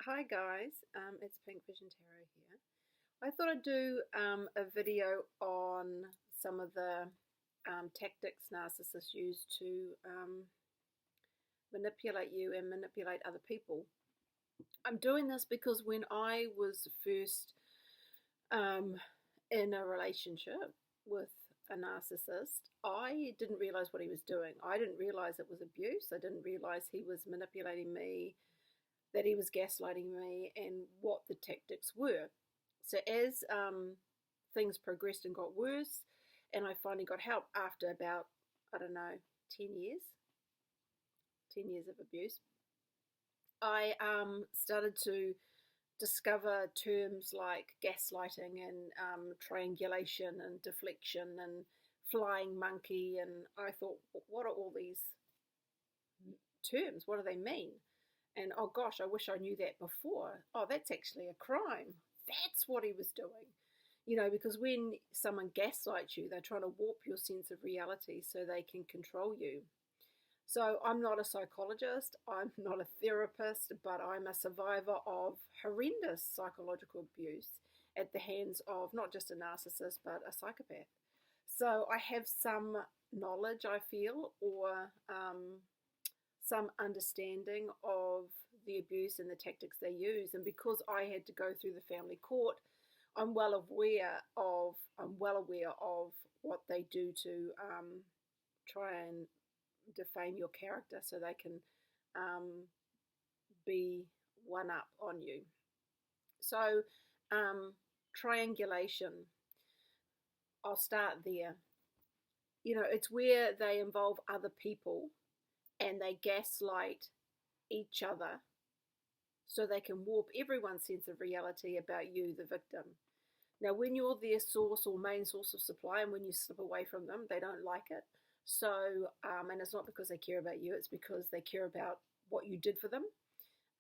Hi guys, it's Pink Vision Tarot here. I thought I'd do a video on some of the tactics narcissists use to manipulate you and manipulate other people. I'm doing this because when I was first in a relationship with a narcissist, I didn't realize what he was doing. I didn't realize it was abuse. I didn't realize he was manipulating me, that he was gaslighting me, and what the tactics were. So as things progressed and got worse, and I finally got help after about, 10 years, 10 years of abuse, I started to discover terms like gaslighting and triangulation and deflection and flying monkey. And I thought, what are all these terms? What do they mean? And oh gosh, I wish I knew that before. Oh, that's actually a crime. That's what he was doing. Because when someone gaslights you, they're trying to warp your sense of reality so they can control you. So I'm not a psychologist, I'm not a therapist, but I'm a survivor of horrendous psychological abuse at the hands of not just a narcissist, but a psychopath. So I have some knowledge, I feel, or some understanding of the abuse and the tactics they use. And because I had to go through the family court, I'm well aware of what they do to try and defame your character so they can be one up on you. So triangulation, I'll start there. It's where they involve other people and they gaslight each other so they can warp everyone's sense of reality about you, the victim. Now, when you're their source or main source of supply and when you slip away from them, they don't like it. So, and it's not because they care about you, it's because they care about what you did for them,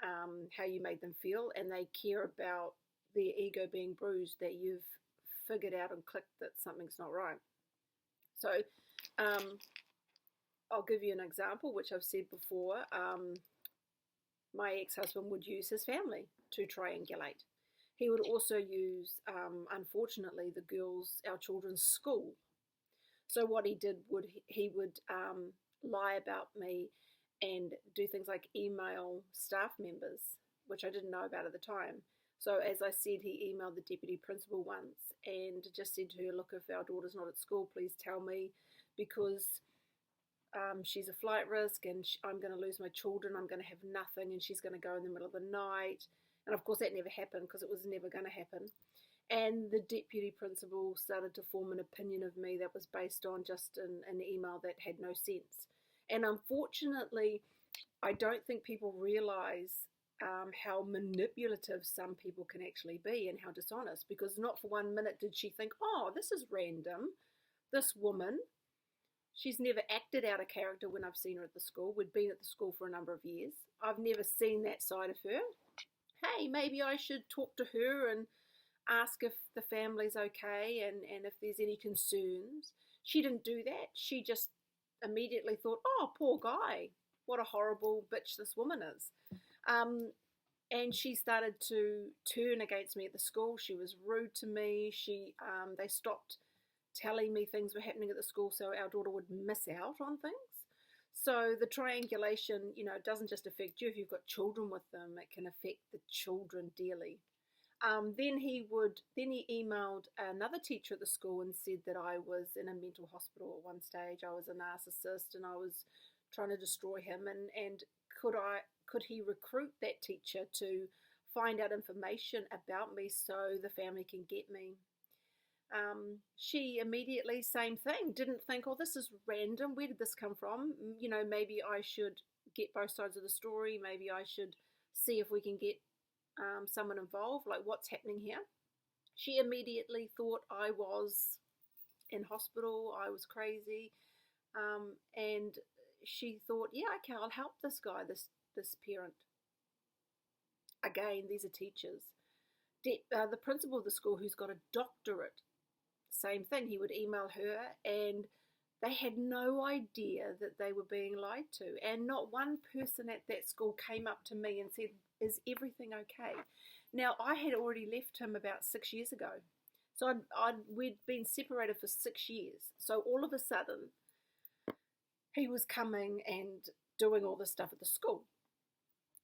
how you made them feel, and they care about their ego being bruised, that you've figured out and clicked that something's not right. So, I'll give you an example, which I've said before. My ex-husband would use his family to triangulate. He would also use, unfortunately, our children's school. So what he did he would lie about me and do things like email staff members, which I didn't know about at the time. So as I said, he emailed the deputy principal once and just said to her, look, if our daughter's not at school, please tell me, because she's a flight risk and I'm going to lose my children, I'm going to have nothing, and she's going to go in the middle of the night. And of course that never happened because it was never going to happen. And the deputy principal started to form an opinion of me that was based on just an email that had no sense. And unfortunately, I don't think people realize how manipulative some people can actually be and how dishonest, because not for 1 minute did she think, oh, this is random. This woman, she's never acted out a character when I've seen her at the school. We'd been at the school for a number of years. I've never seen that side of her. Hey, maybe I should talk to her and ask if the family's okay and if there's any concerns. She didn't do that. She just immediately thought, oh, poor guy. What a horrible bitch this woman is. And she started to turn against me at the school. She was rude to me. They stopped telling me things were happening at the school so our daughter would miss out on things. So the triangulation, it doesn't just affect you. If you've got children with them, it can affect the children dearly. Then he emailed another teacher at the school and said that I was in a mental hospital at one stage. I was a narcissist and I was trying to destroy him. And could he recruit that teacher to find out information about me so the family can get me? She immediately, same thing, didn't think, oh, this is random, where did this come from? Maybe I should get both sides of the story, maybe I should see if we can get someone involved, like what's happening here. She immediately thought I was in hospital, I was crazy, and she thought, yeah, okay, I'll help this guy, this parent. Again, these are teachers. The principal of the school, who's got a doctorate, same thing, he would email her, and they had no idea that they were being lied to. And not one person at that school came up to me and said, is everything okay? Now, I had already left him about 6 years ago. So we'd been separated for 6 years. So all of a sudden, he was coming and doing all this stuff at the school.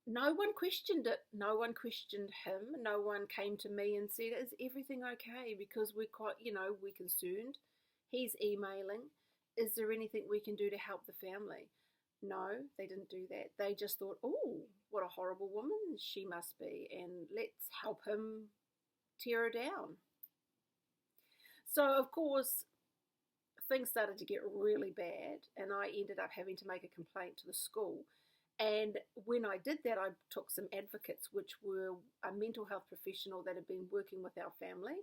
No one questioned it. No one questioned him. No one came to me and said, is everything okay? Because we're quite, we're concerned. He's emailing. Is there anything we can do to help the family? No, they didn't do that. They just thought, oh, what a horrible woman she must be, and let's help him tear her down. So, of course, things started to get really bad, and I ended up having to make a complaint to the school. And when I did that, I took some advocates, which were a mental health professional that had been working with our family,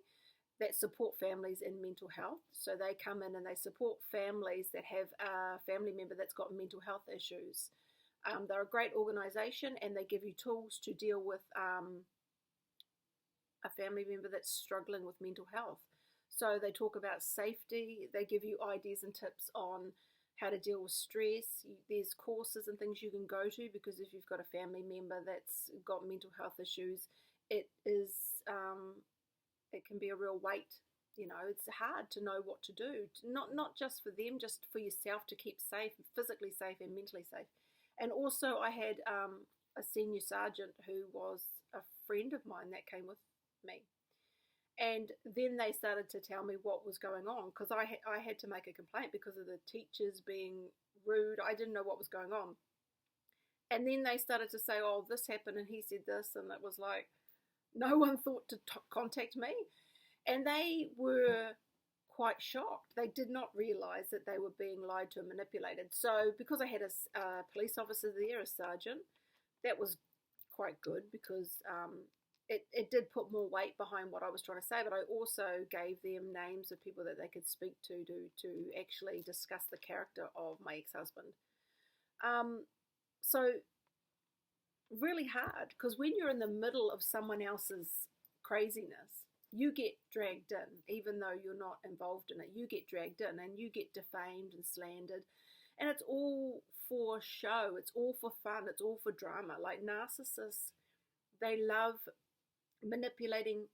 that support families in mental health. So they come in and they support families that have a family member that's got mental health issues. They're a great organisation, and they give you tools to deal with a family member that's struggling with mental health. So they talk about safety. They give you ideas and tips on how to deal with stress. There's courses and things you can go to, because if you've got a family member that's got mental health issues, it can be a real weight. It's hard to know what to do, not just for them, just for yourself, to keep safe, physically safe and mentally safe. And also I had a senior sergeant who was a friend of mine that came with me. And then they started to tell me what was going on, because I had to make a complaint because of the teachers being rude. I didn't know what was going on. And then they started to say, oh, this happened and he said this, and it was like, no one thought to contact me. And they were quite shocked. They did not realise that they were being lied to and manipulated. So because I had a police officer there, a sergeant, that was quite good, because it did put more weight behind what I was trying to say, but I also gave them names of people that they could speak to actually discuss the character of my ex-husband. So really hard, because when you're in the middle of someone else's craziness, you get dragged in, even though you're not involved in it. You get dragged in and you get defamed and slandered, and it's all for show, it's all for fun, it's all for drama. Like narcissists, they love manipulating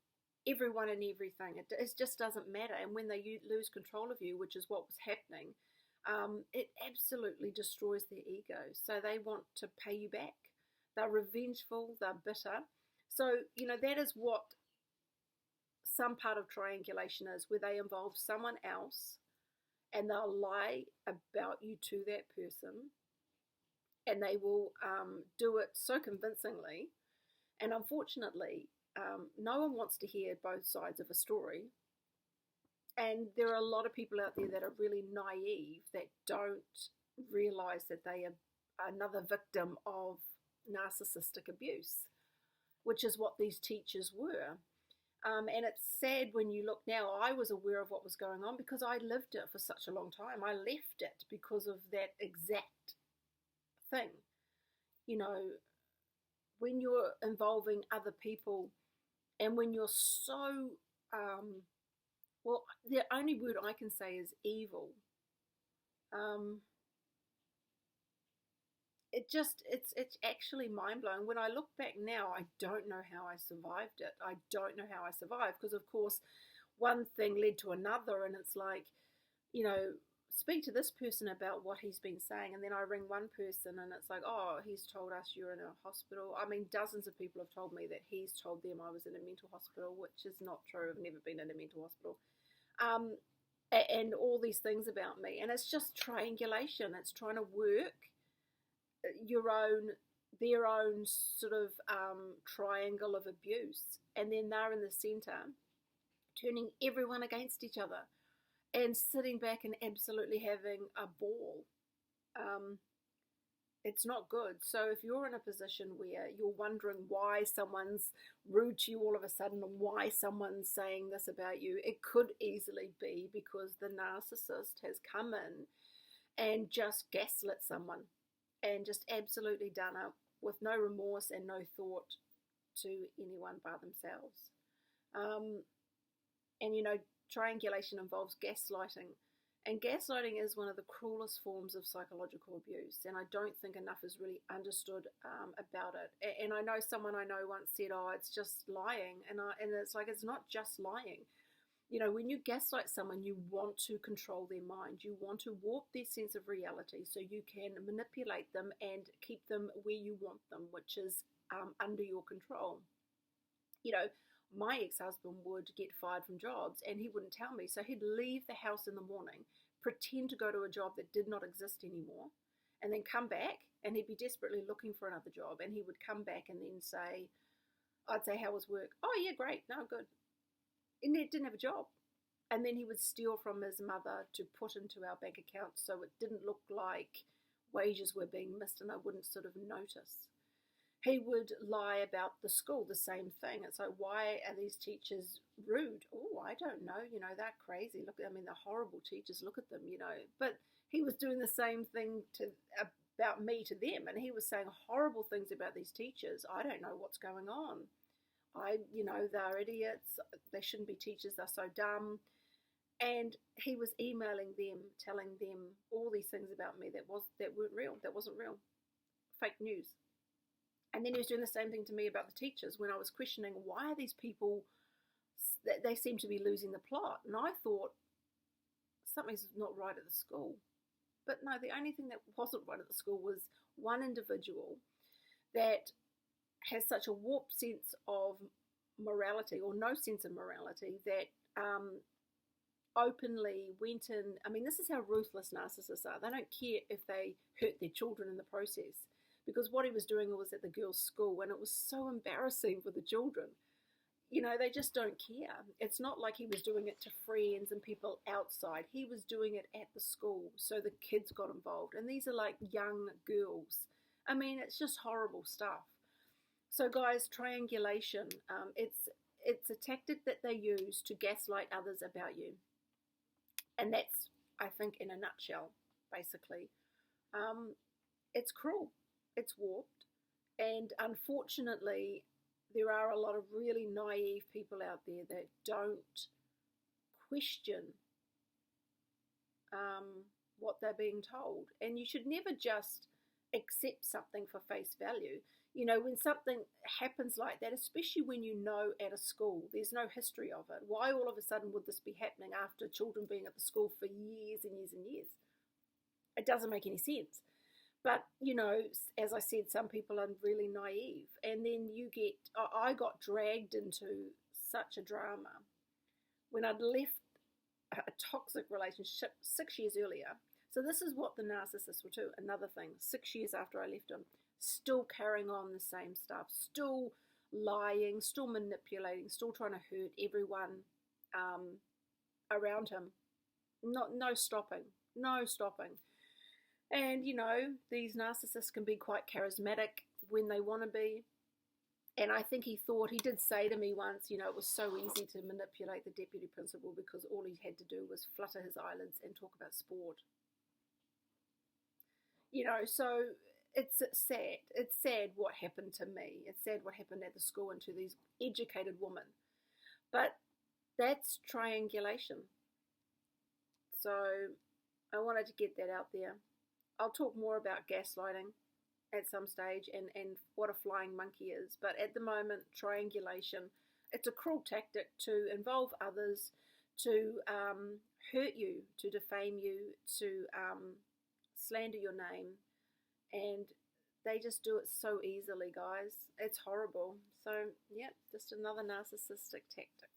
everyone and everything. It just doesn't matter. And when they lose control of you, which is what was happening, it absolutely destroys their ego. So they want to pay you back. They're revengeful, they're bitter. So, that is what some part of triangulation is, where they involve someone else and they'll lie about you to that person, and they will do it so convincingly. And unfortunately, no one wants to hear both sides of a story. And there are a lot of people out there that are really naive, that don't realize that they are another victim of narcissistic abuse, which is what these teachers were. And it's sad when you look now. I was aware of what was going on because I lived it for such a long time. I left it because of that exact thing. When you're involving other people, and when you're so, the only word I can say is evil. It's actually mind-blowing. When I look back now, I don't know how I survived it. I don't know how I survived, because of course one thing led to another, and it's like, speak to this person about what he's been saying, and then I ring one person and it's like, oh, he's told us you're in a hospital. I mean, dozens of people have told me that he's told them I was in a mental hospital, which is not true. I've never been in a mental hospital. And all these things about me, and it's just triangulation. It's trying to work their own sort of triangle of abuse, and then they're in the center, turning everyone against each other and sitting back and absolutely having a ball. It's not good. So if you're in a position where you're wondering why someone's rude to you all of a sudden, and why someone's saying this about you, it could easily be because the narcissist has come in and just gaslit someone, and just absolutely done it with no remorse and no thought to anyone but themselves. And triangulation involves gaslighting, And gaslighting is one of the cruelest forms of psychological abuse, and I don't think enough is really understood about it. And I know someone I know once said, "Oh, it's just lying," and it's like, it's not just lying. You know, when you gaslight someone, you want to control their mind. You want to warp their sense of reality so you can manipulate them and keep them where you want them, which is under your control. You know, my ex-husband would get fired from jobs and he wouldn't tell me. So he'd leave the house in the morning, pretend to go to a job that did not exist anymore, and then come back, and he'd be desperately looking for another job. And he would come back and then say, I'd say, "How was work?" "Oh, yeah, great. No, good." And he didn't have a job. And then he would steal from his mother to put into our bank account so it didn't look like wages were being missed and I wouldn't sort of notice. He would lie about the school, the same thing. It's like, why are these teachers rude? Oh, I don't know. You know, they're crazy. Look, I mean, they're horrible teachers. Look at them, you know. But he was doing the same thing about me to them. And he was saying horrible things about these teachers. I don't know what's going on. You know, they're idiots. They shouldn't be teachers. They're so dumb. And he was emailing them, telling them all these things about me that weren't real. That wasn't real. Fake news. And then he was doing the same thing to me about the teachers when I was questioning, why are these people, they seem to be losing the plot. And I thought, something's not right at the school. But no, the only thing that wasn't right at the school was one individual that has such a warped sense of morality, or no sense of morality, that openly went in. I mean, this is how ruthless narcissists are. They don't care if they hurt their children in the process. Because what he was doing was at the girls' school, and it was so embarrassing for the children. You know, they just don't care. It's not like he was doing it to friends and people outside. He was doing it at the school, so the kids got involved. And these are like young girls. I mean, it's just horrible stuff. So guys, triangulation, it's a tactic that they use to gaslight others about you. And that's, I think, in a nutshell, basically. It's cruel. It's warped, and unfortunately there are a lot of really naive people out there that don't question what they're being told. And you should never just accept something for face value. You know, when something happens like that, especially when you know at a school there's no history of it, why all of a sudden would this be happening after children being at the school for years and years and years? It doesn't make any sense. But, you know, as I said, some people are really naive. And then I got dragged into such a drama when I'd left a toxic relationship 6 years earlier. So this is what the narcissists will do. Another thing, 6 years after I left him, still carrying on the same stuff, still lying, still manipulating, still trying to hurt everyone around him. No stopping. And, you know, these narcissists can be quite charismatic when they want to be. And I think he did say to me once, you know, it was so easy to manipulate the deputy principal because all he had to do was flutter his eyelids and talk about sport. You know, so it's sad. It's sad what happened to me. It's sad what happened at the school and to these educated women. But that's triangulation. So I wanted to get that out there. I'll talk more about gaslighting at some stage and what a flying monkey is. But at the moment, triangulation, it's a cruel tactic to involve others, to hurt you, to defame you, to slander your name. And they just do it so easily, guys. It's horrible. So, yeah, just another narcissistic tactic.